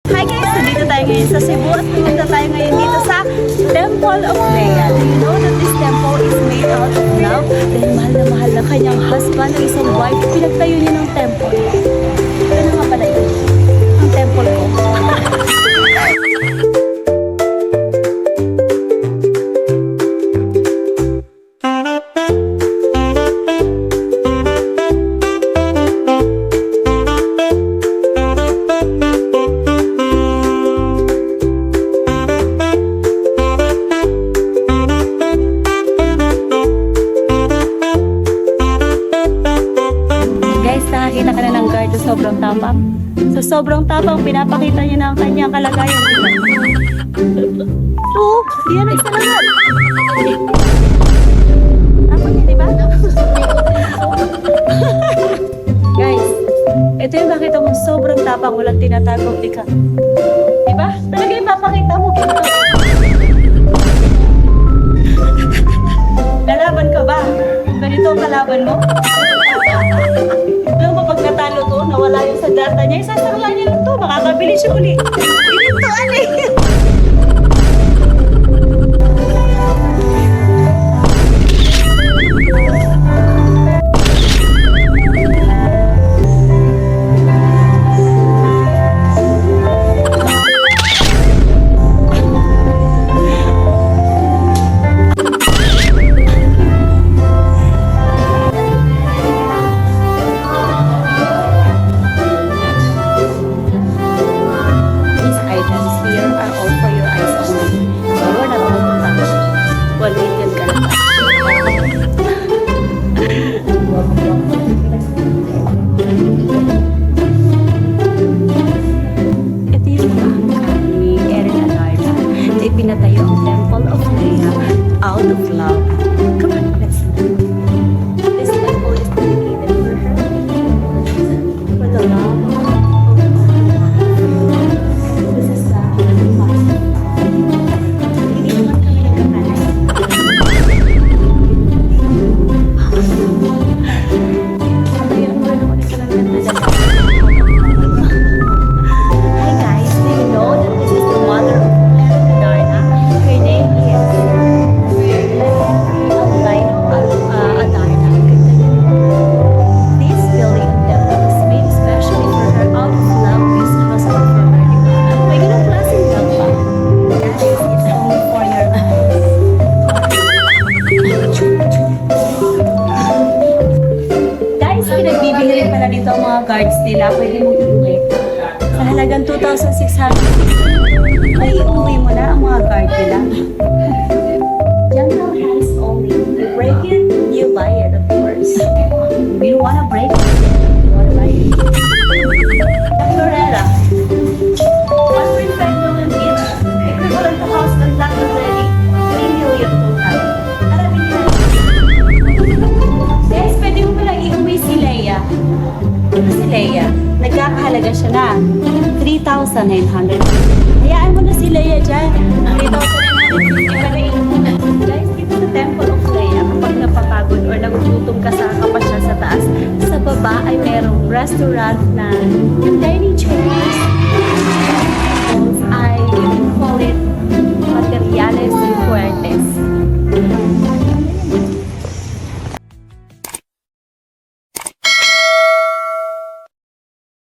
Hi guys! So dito tayo ngayon sa Cebu at pumunta tayo ngayon dito sa Temple of Lea. Do you know that this temple is made out of love? Dahil mahal na kanyang husband ng isang wife, pinagtayo niya ng temple. Ano nga pala yun? Ang temple ko. Nakakita ka na ng guard sa sobrang tapang. Sa sobrang tapang, pinapakita niya na ang kanyang kalagayan. Oo, yan ang isa lang. Tapos niya, diba? Guys, ito yung makita mo, sobrang tapang, walang tinatagong ika. Diba? Talaga yung papakita mo. Lalaban ka ba? Ganito ang kalaban mo? Alam mo, pag natalo to, nawala yung sa data niya, isasakla niya lang to, makakabili siya uli. Ginituan eh. Pinatayo ang Temple of Lea out of love. Come on, let's go. This temple is dedicated for her, for the love of God. This is the master. Hindi naman kami nagkakalas. Sabayan mo rin ako nito lang ganda. Hi guys, do you know that this is the mother of pinagbibigyan pala dito ang mga guards nila. Pwede mong iuwi. Sa halagang 2,600, ay iuwi mo na ang mga guard nila. General price only. You break it, you buy it, of course. If you don't wanna break it, you wanna buy it. Florella, 1.5 million each. Equivalent to house and lot already. 3 million total. Karami nila. Guys, pwede mo palang iuwi si Lea. Si Lea, nagkakahalaga siya na 3,900. Hayaan mo na si Lea dyan. 3,950. Guys, dito sa Temple of Lea, kapag napapagod or nagugutom ka sa kapasya sa taas, sa baba ay merong restaurant na